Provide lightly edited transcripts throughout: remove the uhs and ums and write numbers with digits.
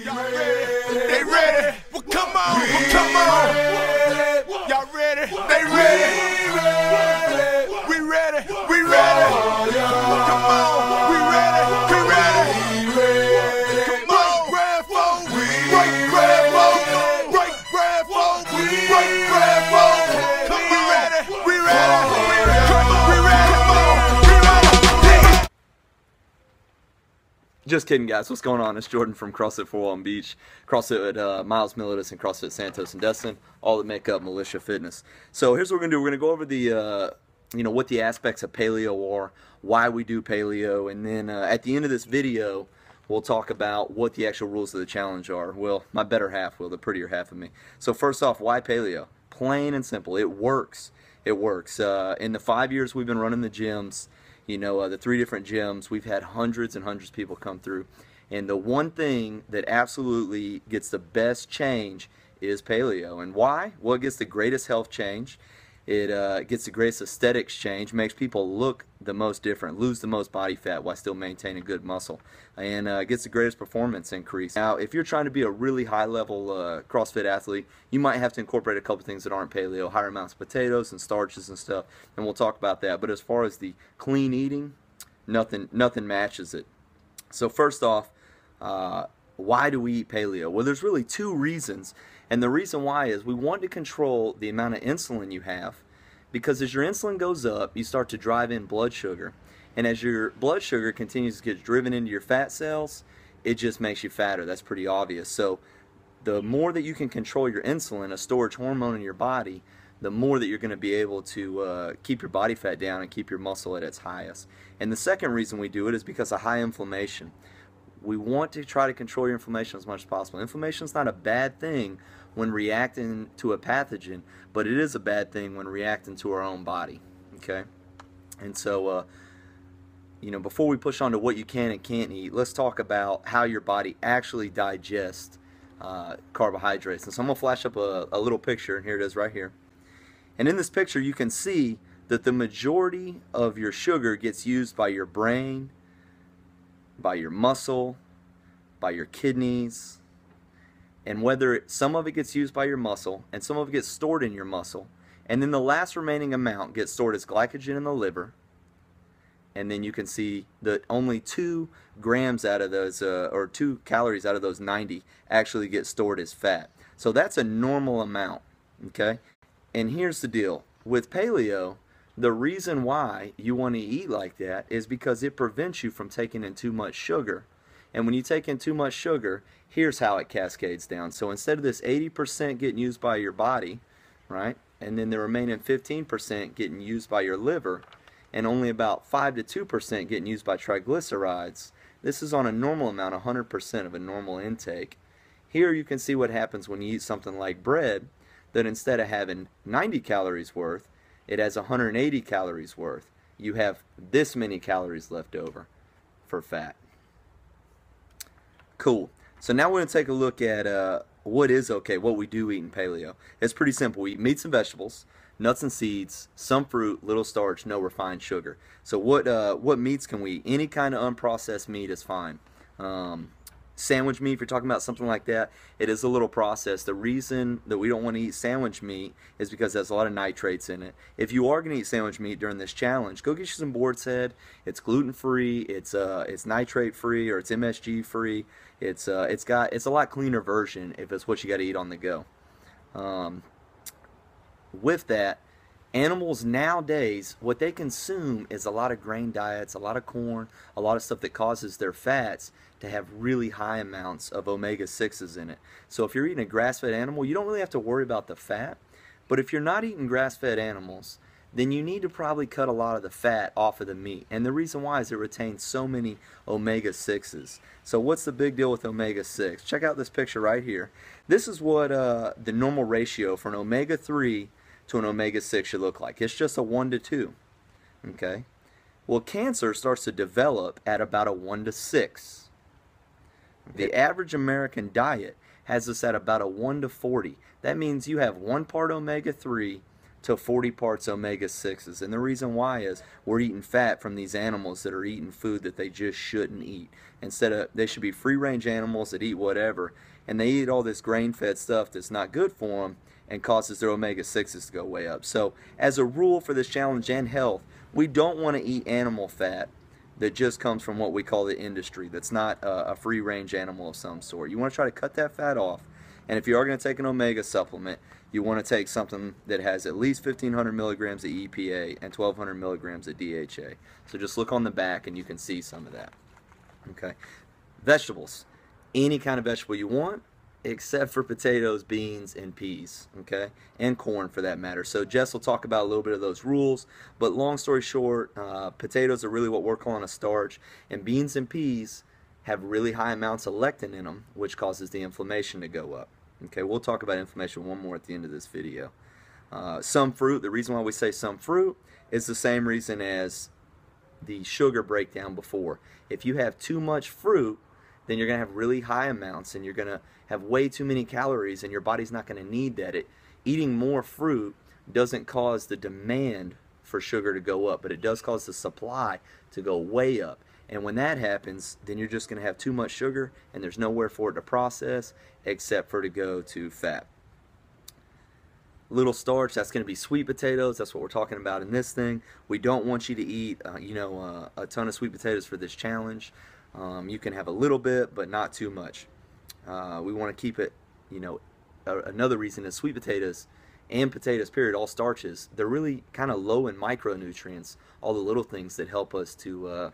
Y'all ready? They ready? Well, come on. Well, come on. Y'all ready? They ready? We ready? We ready? Come on. We ready? We ready? Come on. Bread folk. Break bread folk. Break bread folk. Break bread folk. Come on. We ready? We ready? Come on. We ready? Come on. We ready? Just kidding, guys. What's going on? It's Jordan from CrossFit for Long Beach, CrossFit at Miles Militia, and CrossFit Santos and Destin, all that make up Militia Fitness. So here's what we're going to do. We're going to go over the, what the aspects of Paleo are, why we do Paleo, and then at the end of this video, we'll talk about what the actual rules of the challenge are. Well, my better half will, the prettier half of me. So first off, why Paleo? Plain and simple. It works. It works. In the 5 years we've been running the gyms, the 3 different gyms, we've had hundreds and hundreds of people come through. And the one thing that absolutely gets the best change is Paleo. And why? Well, it gets the greatest health change. It gets the greatest aesthetics change, makes people look the most different, lose the most body fat while still maintaining good muscle, and gets the greatest performance increase. Now, if you're trying to be a really high-level CrossFit athlete, you might have to incorporate a couple things that aren't Paleo, higher amounts of potatoes and starches and stuff, and we'll talk about that. But as far as the clean eating, nothing matches it. So first off, why do we eat Paleo? Well, there's really 2 reasons. And the reason why is we want to control the amount of insulin you have, because as your insulin goes up, you start to drive in blood sugar. And as your blood sugar continues to get driven into your fat cells, it just makes you fatter. That's pretty obvious. So the more that you can control your insulin, a storage hormone in your body, the more that you're going to be able to keep your body fat down and keep your muscle at its highest. And the second reason we do it is because of high inflammation. We want to try to control your inflammation as much as possible. Inflammation is not a bad thing when reacting to a pathogen, but it is a bad thing when reacting to our own body. Okay? And so, before we push on to what you can and can't eat, let's talk about how your body actually digests carbohydrates. And so I'm going to flash up a little picture, and here it is right here. And in this picture, you can see that the majority of your sugar gets used by your brain, by your muscle, by your kidneys, and some of it gets used by your muscle and some of it gets stored in your muscle, and then the last remaining amount gets stored as glycogen in the liver, and then you can see that only 2 grams out of those, or 2 calories out of those 90 actually get stored as fat. So that's a normal amount, okay? And here's the deal. With Paleo, the reason why you want to eat like that is because it prevents you from taking in too much sugar. And when you take in too much sugar, here's how it cascades down. So instead of this 80% getting used by your body, right, and then the remaining 15% getting used by your liver, and only about 5 to 2% getting used by triglycerides, this is on a normal amount, 100% of a normal intake. Here you can see what happens when you eat something like bread, that instead of having 90 calories worth, it has 180 calories worth. You have this many calories left over for fat. Cool. So now we're going to take a look at what is okay, what we do eat in Paleo. It's pretty simple. We eat meats and vegetables, nuts and seeds, some fruit, little starch, no refined sugar. So what meats can we eat? Any kind of unprocessed meat is fine. Sandwich meat, if you're talking about something like that, it is a little processed. The reason that we don't want to eat sandwich meat is because there's a lot of nitrates in it. If you are going to eat sandwich meat during this challenge, go get you some boar's head. It's gluten-free, it's nitrate-free, or it's MSG-free. It's a lot cleaner version if it's what you got to eat on the go. With that, animals nowadays, what they consume is a lot of grain diets, a lot of corn, a lot of stuff that causes their fats to have really high amounts of omega-6s in it. So if you're eating a grass-fed animal, you don't really have to worry about the fat. But if you're not eating grass-fed animals, then you need to probably cut a lot of the fat off of the meat. And the reason why is it retains so many omega-6s. So what's the big deal with omega-6? Check out this picture right here. This is what the normal ratio for an omega-3 to an omega-6 should look like. It's just a 1 to 2. Okay? Well, cancer starts to develop at about a 1 to 6. The average American diet has us at about a 1 to 40. That means you have 1 part omega-3 to 40 parts omega-6s. And the reason why is we're eating fat from these animals that are eating food that they just shouldn't eat. Instead of, they should be free-range animals that eat whatever, and they eat all this grain-fed stuff that's not good for them and causes their omega-6s to go way up. So as a rule for this challenge and health, we don't want to eat animal fat that just comes from what we call the industry, that's not a free-range animal of some sort. You want to try to cut that fat off, and if you are going to take an omega supplement, you want to take something that has at least 1,500 milligrams of EPA and 1,200 milligrams of DHA. So just look on the back and you can see some of that. Okay, vegetables, any kind of vegetable you want, except for potatoes, beans, and peas, okay, and corn for that matter. So Jess will talk about a little bit of those rules, but long story short, potatoes are really what we're calling a starch, and beans and peas have really high amounts of lectin in them, which causes the inflammation to go up. Okay, we'll talk about inflammation one more at the end of this video. Some fruit, the reason why we say some fruit is the same reason as the sugar breakdown before. If you have too much fruit, then you're going to have really high amounts and you're going to have way too many calories and your body's not going to need that. Eating more fruit doesn't cause the demand for sugar to go up, but it does cause the supply to go way up. And when that happens, then you're just going to have too much sugar and there's nowhere for it to process except for to go to fat. Little starch, that's going to be sweet potatoes. That's what we're talking about in this thing. We don't want you to eat a ton of sweet potatoes for this challenge. You can have a little bit, but not too much. We want to keep it, another reason is sweet potatoes and potatoes, period, all starches, they're really kind of low in micronutrients, all the little things that help us to,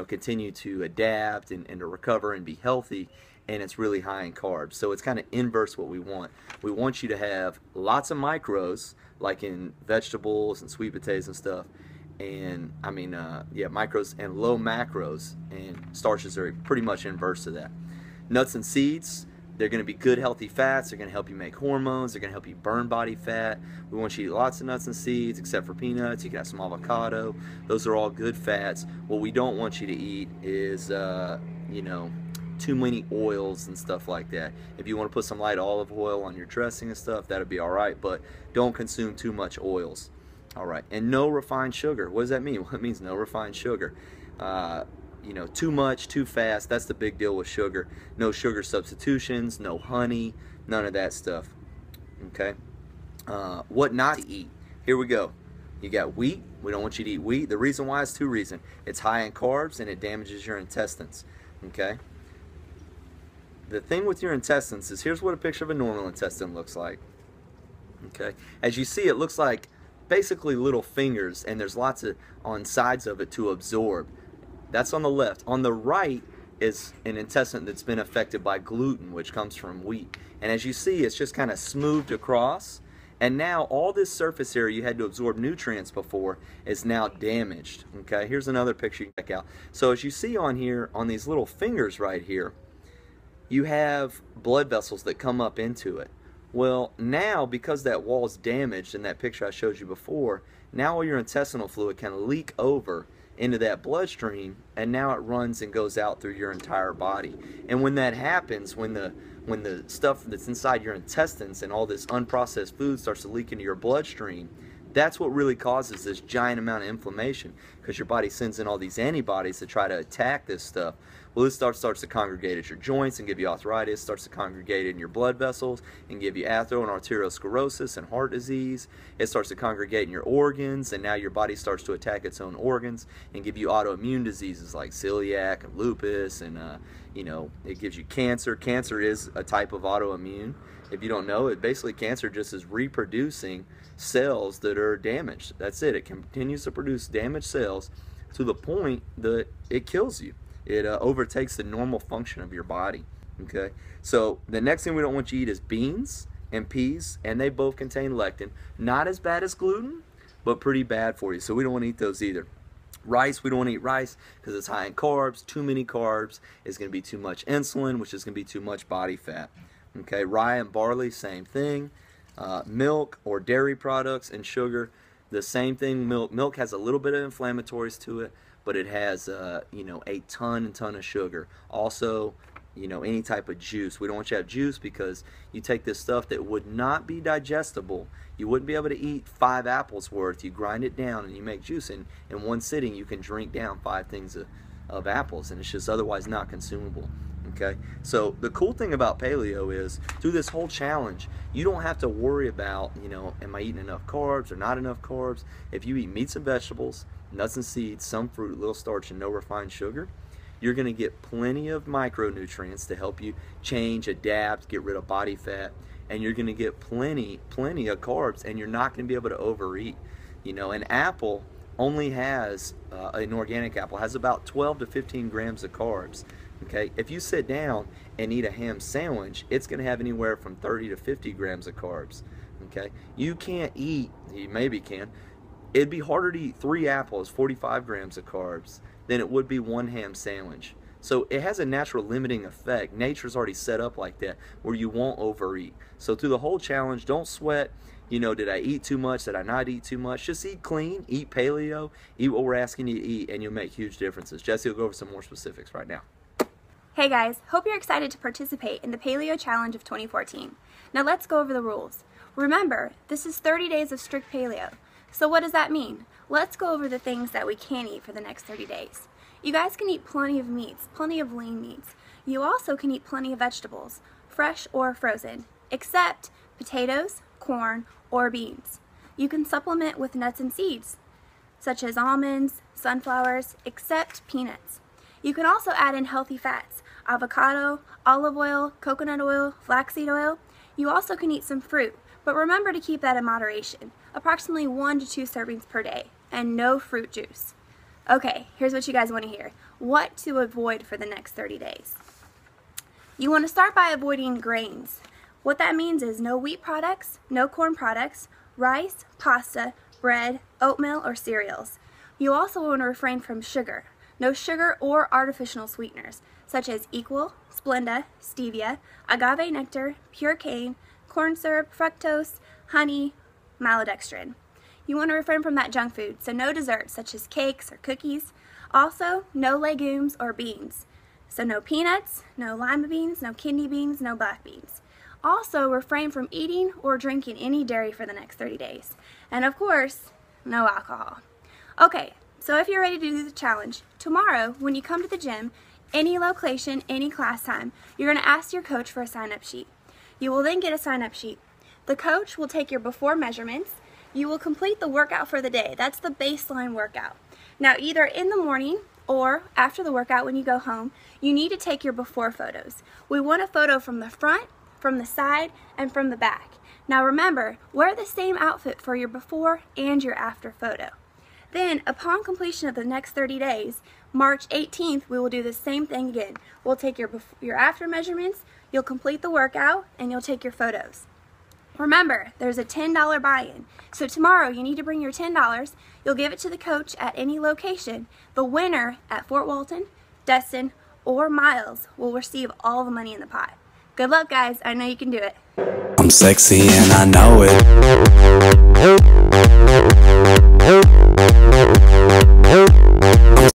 continue to adapt and to recover and be healthy, and it's really high in carbs. So it's kind of inverse what we want. We want you to have lots of micros, like in vegetables and sweet potatoes and stuff, and micros and low macros, and starches are pretty much inverse to that. Nuts and seeds, they're going to be good healthy fats. They're going to help you make hormones. They're going to help you burn body fat. We want you to eat lots of nuts and seeds except for peanuts. You can have some avocado. Those are all good fats. What we don't want you to eat is too many oils and stuff like that. If you want to put some light olive oil on your dressing and stuff, that'll be alright, but don't consume too much oils. Alright, and no refined sugar. What does that mean? Well, it means no refined sugar. Too much, too fast, that's the big deal with sugar. No sugar substitutions, no honey, none of that stuff. Okay? What not to eat. Here we go. You got wheat. We don't want you to eat wheat. The reason why is two reasons. It's high in carbs and it damages your intestines. Okay? The thing with your intestines is, here's what a picture of a normal intestine looks like. Okay? As you see, it looks like basically little fingers, and there's lots of on sides of it to absorb. That's on the left. On the right is an intestine that's been affected by gluten, which comes from wheat. And as you see, it's just kind of smoothed across. And now all this surface area you had to absorb nutrients before is now damaged. Okay, here's another picture you can check out. So as you see on here, on these little fingers right here, you have blood vessels that come up into it. Well, now because that wall is damaged in that picture I showed you before, now all your intestinal fluid can leak over into that bloodstream, and now it runs and goes out through your entire body. And when that happens, when the stuff that's inside your intestines and all this unprocessed food starts to leak into your bloodstream, that's what really causes this giant amount of inflammation, because your body sends in all these antibodies to try to attack this stuff. Well, this starts to congregate at your joints and give you arthritis, starts to congregate in your blood vessels and give you atherosclerosis and arteriosclerosis and heart disease. It starts to congregate in your organs, and now your body starts to attack its own organs and give you autoimmune diseases like celiac and lupus, and it gives you cancer. Cancer is a type of autoimmune. If you don't know it, basically cancer just is reproducing cells that are damaged. That's it. It continues to produce damaged cells to the point that it kills you. It overtakes the normal function of your body. Okay, so the next thing we don't want you to eat is beans and peas, and they both contain lectin. Not as bad as gluten, but pretty bad for you, so we don't want to eat those either. Rice, we don't want to eat rice because it's high in carbs. Too many carbs is going to be too much insulin, which is going to be too much body fat. Okay, rye and barley, same thing. Milk or dairy products and sugar, the same thing. Milk has a little bit of inflammatories to it, but it has a ton of sugar. Also, any type of juice. We don't want you to have juice because you take this stuff that would not be digestible. You wouldn't be able to eat 5 apples worth. You grind it down and you make juice. In one sitting, you can drink down 5 things of apples, and it's just otherwise not consumable. Okay, so the cool thing about paleo is through this whole challenge, you don't have to worry about, am I eating enough carbs or not enough carbs? If you eat meats and vegetables, nuts and seeds, some fruit, little starch, and no refined sugar, you're going to get plenty of micronutrients to help you change, adapt, get rid of body fat, and you're going to get plenty of carbs, and you're not going to be able to overeat. An apple only has, an organic apple has about 12 to 15 grams of carbs. Okay, if you sit down and eat a ham sandwich, it's going to have anywhere from 30 to 50 grams of carbs. Okay, you can't eat, you maybe can, it'd be harder to eat 3 apples, 45 grams of carbs, than it would be 1 ham sandwich. So it has a natural limiting effect. Nature's already set up like that where you won't overeat. So through the whole challenge, don't sweat, did I eat too much, did I not eat too much? Just eat clean, eat paleo, eat what we're asking you to eat, and you'll make huge differences. Jesse will go over some more specifics right now. Hey guys, hope you're excited to participate in the Paleo Challenge of 2014. Now let's go over the rules. Remember, this is 30 days of strict paleo. So what does that mean? Let's go over the things that we can eat for the next 30 days. You guys can eat plenty of meats, plenty of lean meats. You also can eat plenty of vegetables, fresh or frozen, except potatoes, corn, or beans. You can supplement with nuts and seeds, such as almonds, sunflowers, except peanuts. You can also add in healthy fats, avocado, olive oil, coconut oil, flaxseed oil. You also can eat some fruit, but remember to keep that in moderation, approximately 1 to 2 servings per day, and no fruit juice. Okay, here's what you guys want to hear. What to avoid for the next 30 days. You want to start by avoiding grains. What that means is no wheat products, no corn products, rice, pasta, bread, oatmeal, or cereals. You also want to refrain from sugar. No sugar or artificial sweeteners, such as Equal, Splenda, stevia, agave nectar, pure cane, corn syrup, fructose, honey, maltodextrin. You want to refrain from that junk food, so no desserts such as cakes or cookies. Also, no legumes or beans. So no peanuts, no lima beans, no kidney beans, no black beans. Also, refrain from eating or drinking any dairy for the next 30 days. And of course, no alcohol. Okay, so if you're ready to do the challenge, tomorrow when you come to the gym, any location, any class time, you're going to ask your coach for a sign-up sheet. You will then get a sign-up sheet. The coach will take your before measurements. You will complete the workout for the day. That's the baseline workout. Now, either in the morning or after the workout when you go home, you need to take your before photos. We want a photo from the front, from the side, and from the back. Now remember, wear the same outfit for your before and your after photo. Then, upon completion of the next 30 days, March 18th, we will do the same thing again. We'll take your after measurements, you'll complete the workout, and you'll take your photos. Remember, there's a $10 buy-in. So tomorrow, you need to bring your $10. You'll give it to the coach at any location. The winner at Fort Walton, Destin, or Miles will receive all the money in the pot. Good luck, guys. I know you can do it. I'm sexy and I know it.